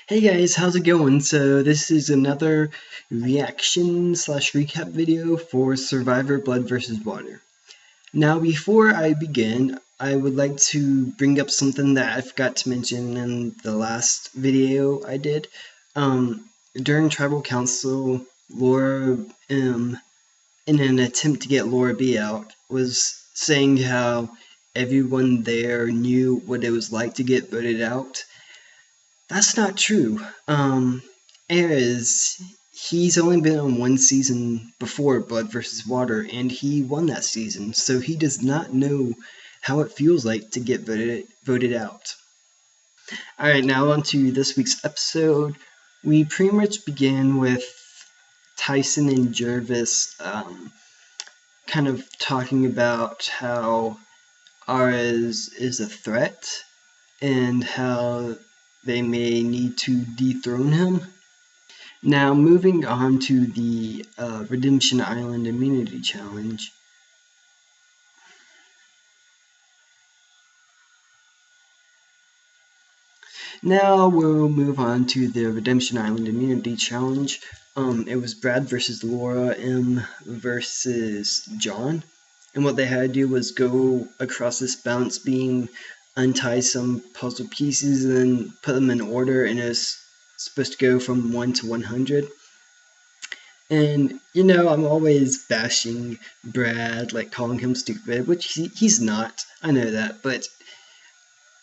Hey guys, how's it going? So this is another reaction slash recap video for Survivor Blood vs. Water. Now before I begin, I would like to bring up something that I forgot to mention in the last video I did. During Tribal Council, Laura, in an attempt to get Laura B out, was saying how everyone there knew what it was like to get voted out. That's not true. Ares, he's only been on one season before Blood vs. Water, and he won that season, so he does not know how it feels like to get voted out. Alright, now on to this week's episode. We pretty much begin with Tyson and Jervis kind of talking about how Ares is a threat and how they may need to dethrone him. Now, moving on to the Redemption Island Immunity Challenge. Now we'll move on to the Redemption Island Immunity Challenge. It was Brad versus Laura M versus John. And what they had to do was go across this balance beam, untie some puzzle pieces, and then put them in order, and it was supposed to go from 1 to 100. And, you know, I'm always bashing Brad, like calling him stupid, which he's not. I know that, but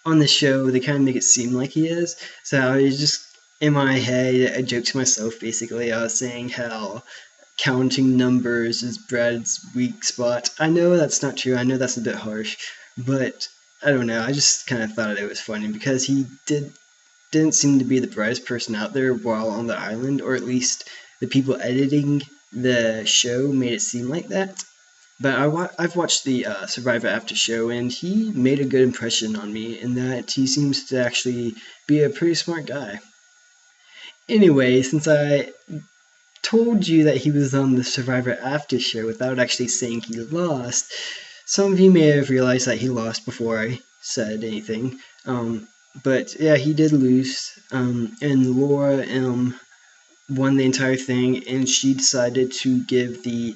on the show, they kind of make it seem like he is. So I was just, in my head, I joked to myself, basically. I was saying how counting numbers is Brad's weak spot. I know that's not true. I know that's a bit harsh, but I don't know. I just kind of thought it was funny because he didn't seem to be the brightest person out there while on the island, or at least the people editing the show made it seem like that. But I've watched the Survivor After show, and he made a good impression on me in that he seems to actually be a pretty smart guy. Anyway, since I told you that he was on the Survivor After show without actually saying he lost, some of you may have realized that he lost before I said anything. But yeah, he did lose, and Laura won the entire thing, and she decided to give the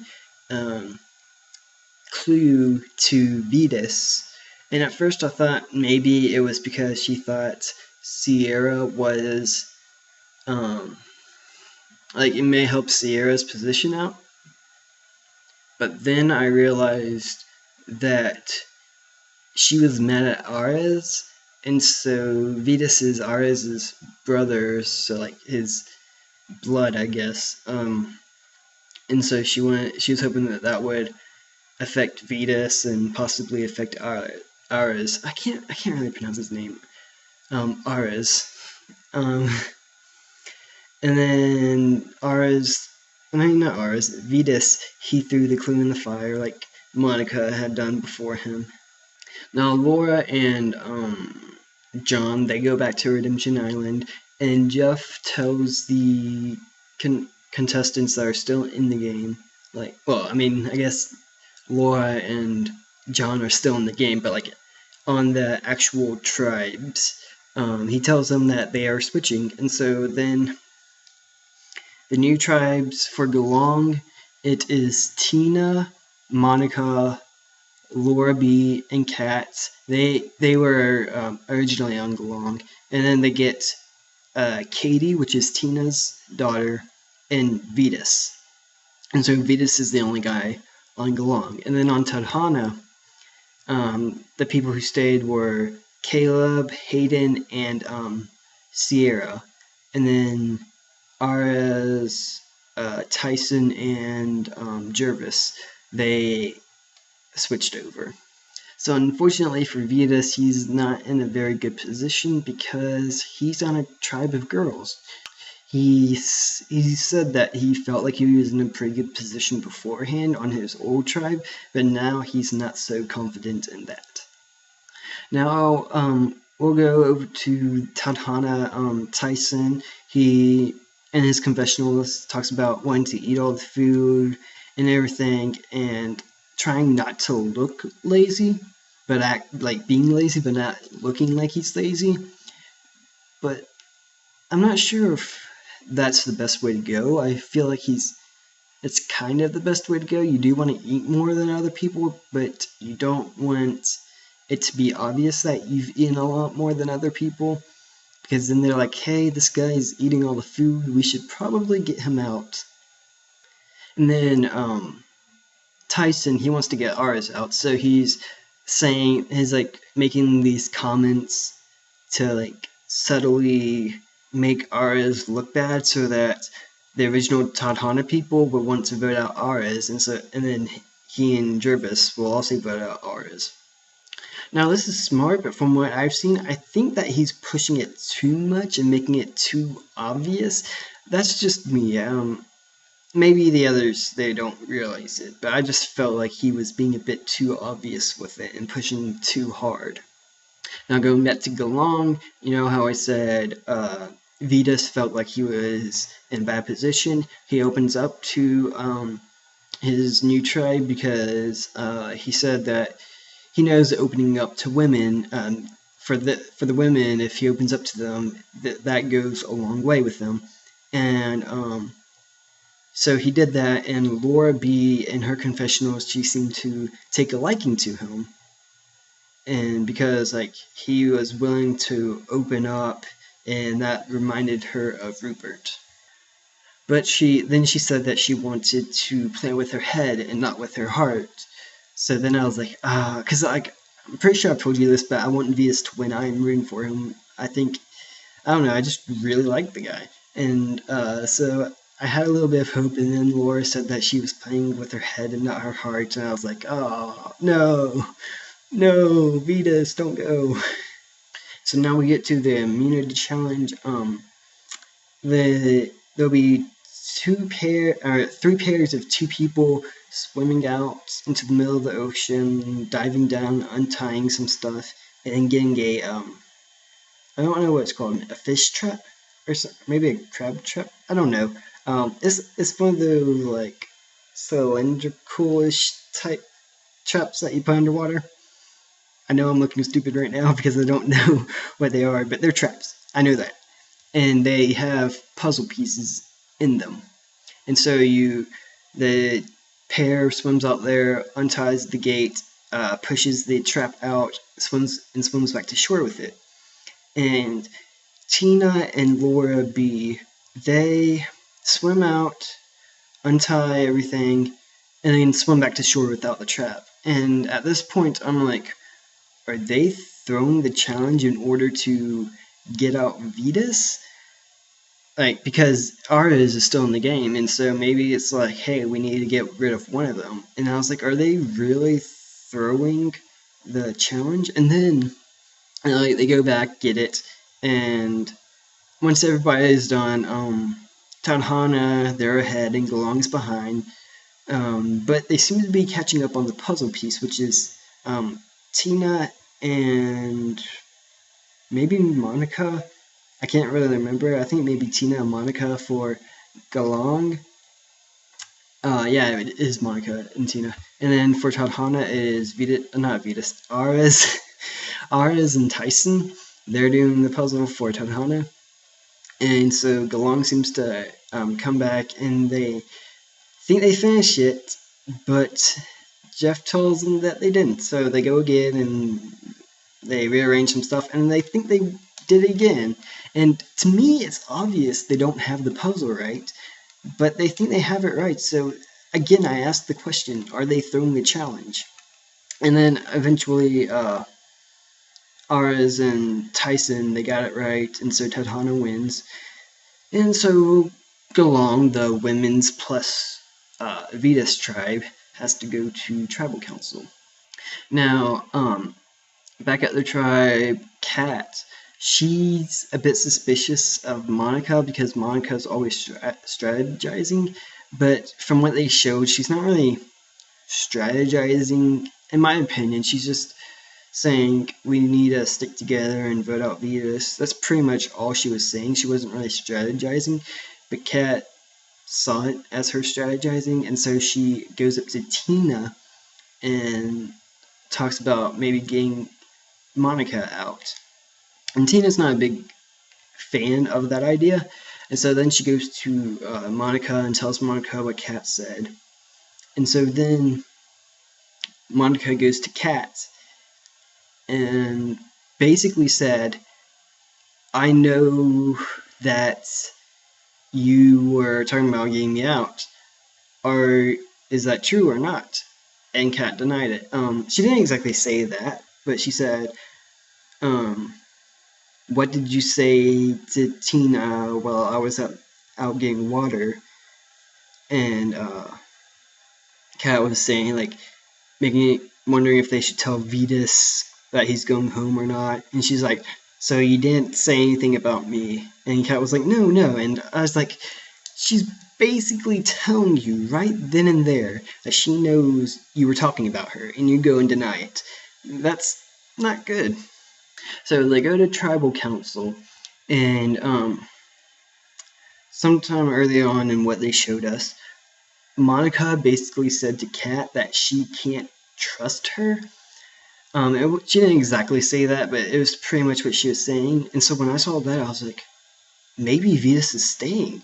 clue to Vetus. And at first I thought maybe it was because she thought Sierra was, like it may help Sierra's position out. But then I realized that she was mad at Ares, and so Vetus is Ares' brother, so like his blood, I guess. And so she was hoping that would affect Vetus and possibly affect Ares. I can't really pronounce his name. Ares. And then not Ares, Vetus, he threw the clue in the fire like Monica had done before him. Now Laura and John, they go back to Redemption Island, and Jeff tells the contestants that are still in the game, like, well, I mean, I guess Laura and John are still in the game, but like on the actual tribes, he tells them that they are switching, and so then the new tribes for Gelong, it is Tina, Monica, Laura B, and Kat. They were originally on Gelong, and then they get Katie, which is Tina's daughter, and Vetus. And so Vetus is the only guy on Gelong. And then on Tadhana, the people who stayed were Caleb, Hayden, and Sierra. And then Ares, Tyson, and Jervis, they switched over. So unfortunately for Vetus, he's not in a very good position because he's on a tribe of girls. He said that he felt like he was in a pretty good position beforehand on his old tribe, but now he's not so confident in that. Now, we'll go over to Tadhana. Tyson, he, in his confessional, talks about wanting to eat all the food and everything, and trying not to look lazy, but act like being lazy, but not looking like he's lazy. But I'm not sure if that's the best way to go. I feel like it's kind of the best way to go. You do want to eat more than other people, but you don't want it to be obvious that you've eaten a lot more than other people, because then they're like, hey, this guy is eating all the food, we should probably get him out. And then Tyson, he wants to get Aris out, so he's like making these comments to like subtly make Ares look bad, so that the original Tadhana people would want to vote out Ares, and then he and Jervis will also vote out Ares. Now this is smart, but from what I've seen, I think that he's pushing it too much and making it too obvious. That's just me. Maybe the others, they don't realize it, but I just felt like he was being a bit too obvious with it and pushing too hard. Now going back to Galang, you know how I said Vitas felt like he was in a bad position. He opens up to his new tribe because he said that he knows that opening up to women, for the women, if he opens up to them, that goes a long way with them. And so he did that, and Laura B, in her confessionals, she seemed to take a liking to him. And because like he was willing to open up, and that reminded her of Rupert. But she said that she wanted to play with her head and not with her heart. So then I was like, because like I'm pretty sure I've told you this, but I want Vitas to win. I'm rooting for him. I don't know, I just really like the guy. And so I had a little bit of hope, and then Laura said that she was playing with her head and not her heart, and I was like, oh, no, Vitas, don't go. So now we get to the immunity challenge. There'll be three pairs of two people swimming out into the middle of the ocean, diving down, untying some stuff, and getting a I don't know what it's called, a fish trap or maybe a crab trap. I don't know. It's one of those like cylindrical-ish type traps that you put underwater. I know I'm looking stupid right now because I don't know what they are, but they're traps. I know that. And they have puzzle pieces in them. And so the pair swims out there, unties the gate, pushes the trap out, swims back to shore with it. And Tina and Laura B, they swim out, untie everything, and then swim back to shore without the trap. And at this point, I'm like, are they throwing the challenge in order to get out Vitas? Like, because Ares is still in the game, and so maybe it's like, hey, we need to get rid of one of them. And I was like, are they really throwing the challenge? And then they go back, get it, and once everybody is done, Tadhana, they're ahead, and Galong's behind. But they seem to be catching up on the puzzle piece, which is Tina and maybe Monica. I can't really remember. I think maybe Tina and Monica for Galong. Yeah, it is Monica and Tina. And then for Tadhana it is Ares. Ares and Tyson. They're doing the puzzle for Tadhana. And so Galong seems to come back, and they think they finish it, but Jeff tells them that they didn't. So they go again, and they rearrange some stuff, and they think they did it again. And to me, it's obvious they don't have the puzzle right, but they think they have it right. So again, I asked the question, are they throwing the challenge? And then eventually, Ares and Tyson, they got it right, and so Tadhana wins. And so Galong, the women's plus Vitas tribe, has to go to tribal council. Now, back at the tribe, Kat, she's a bit suspicious of Monica because Monica's always strategizing, but from what they showed, she's not really strategizing, in my opinion. She's just saying we need to stick together and vote out Vitas. That's pretty much all she was saying. She wasn't really strategizing, but Kat saw it as her strategizing, and so she goes up to Tina and talks about maybe getting Monica out. And Tina's not a big fan of that idea. And so then she goes to Monica and tells Monica what Kat said. And so then Monica goes to Kat and basically said, I know that you were talking about getting me out. Or is that true or not? And Kat denied it. She didn't exactly say that, but she said, what did you say to Tina while I was out getting water? And Kat was saying, like, wondering if they should tell Vetus that he's going home or not. And she's like, so you didn't say anything about me? And Kat was like, no. And I was like, she's basically telling you right then and there that she knows you were talking about her, and you go and deny it. That's not good. So they go to tribal council, and sometime early on in what they showed us, Monica basically said to Kat that she can't trust her. She didn't exactly say that, but it was pretty much what she was saying. And so when I saw that, I was like, maybe Vetus is staying.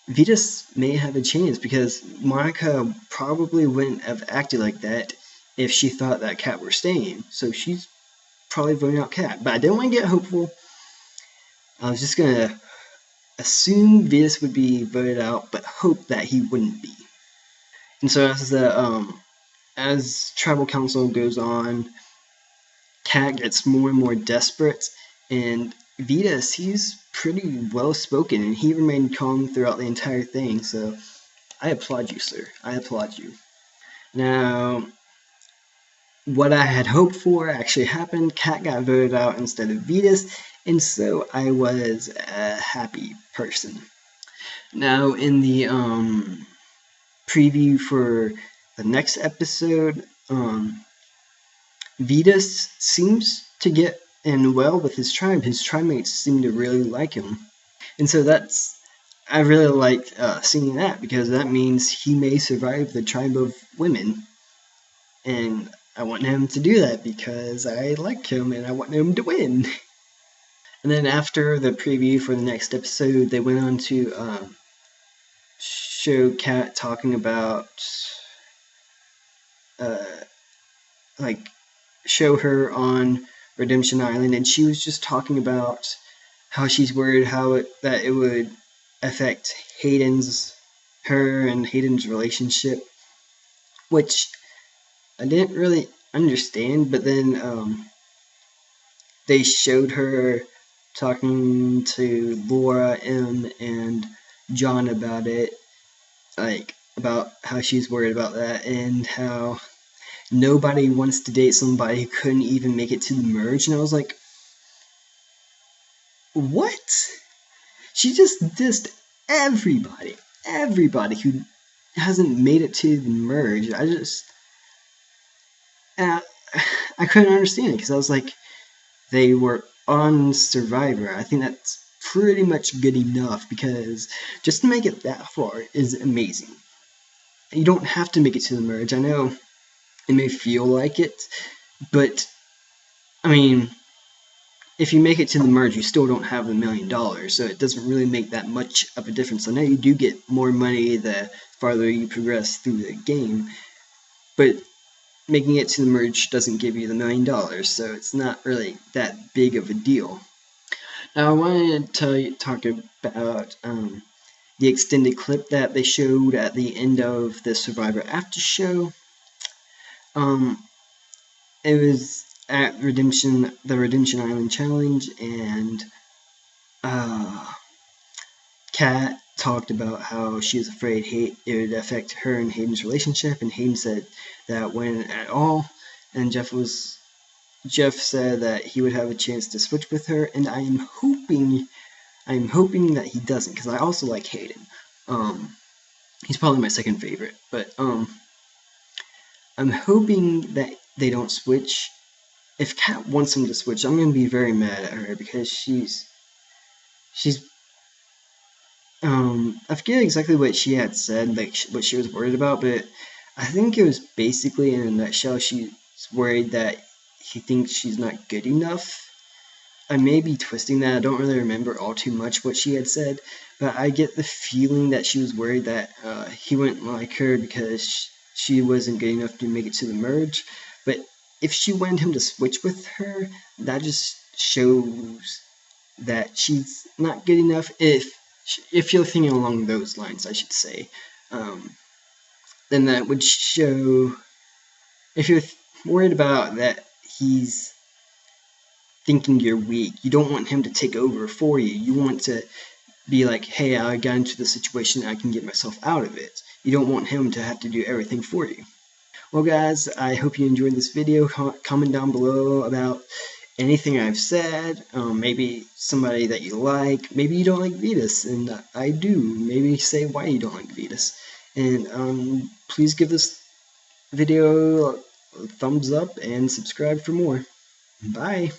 Vetus may have a chance, because Monica probably wouldn't have acted like that if she thought that Kat were staying. So she's probably voting out Kat. But I didn't want to get hopeful. I was just going to assume Vetus would be voted out, but hope that he wouldn't be. And so as tribal council goes on, Kat gets more and more desperate, and Vetus, he's pretty well spoken, and he remained calm throughout the entire thing. So I applaud you, sir. I applaud you. Now, what I had hoped for actually happened. Kat got voted out instead of Vetus, and so I was a happy person. Now, in the preview for the next episode, Vetus seems to get in well with his tribe. His tribe mates seem to really like him. And so I really like seeing that, because that means he may survive the tribe of women. And I want him to do that because I like him and I want him to win. And then after the preview for the next episode, they went on to show Kat talking about, show her on Redemption Island, and she was just talking about how she's worried that it would affect her and Hayden's relationship, which I didn't really understand. But then they showed her talking to Laura, and John about it, about how she's worried about that, and how nobody wants to date somebody who couldn't even make it to the merge. And I was like, what? She just dissed everybody who hasn't made it to the merge. I couldn't understand it, because I was like, they were on Survivor. I think that's pretty much good enough, because just to make it that far is amazing. You don't have to make it to the merge. I know it may feel like it, but I mean, if you make it to the merge, you still don't have the $1 million, so it doesn't really make that much of a difference. I know you do get more money the farther you progress through the game, but making it to the merge doesn't give you the $1 million, so it's not really that big of a deal. Now, I wanted to talk about the extended clip that they showed at the end of the Survivor After Show. It was at the Redemption Island Challenge, and Kat talked about how she was afraid it would affect her and Hayden's relationship, and Hayden said that wouldn't at all, and Jeff said that he would have a chance to switch with her, and I'm hoping that he doesn't, because I also like Hayden. He's probably my second favorite, but I'm hoping that they don't switch. If Kat wants him to switch, I'm gonna be very mad at her, because she's I forget exactly what she had said, what she was worried about, but I think it was basically, in a nutshell, she's worried that he thinks she's not good enough. I may be twisting that. I don't really remember all too much what she had said, but I get the feeling that she was worried that he wouldn't like her because she wasn't good enough to make it to the merge. But if she wanted him to switch with her, that just shows that she's not good enough. If you're thinking along those lines, I should say, then that would show. If you're worried about that he's thinking you're weak, you don't want him to take over for you. You want to be like, hey, I got into the situation, I can get myself out of it. You don't want him to have to do everything for you. Well, guys, I hope you enjoyed this video. Comment down below about anything I've said. Maybe somebody that you like. Maybe you don't like Vetus, and I do. Maybe say why you don't like Vetus. And please give this video a thumbs up and subscribe for more. Bye.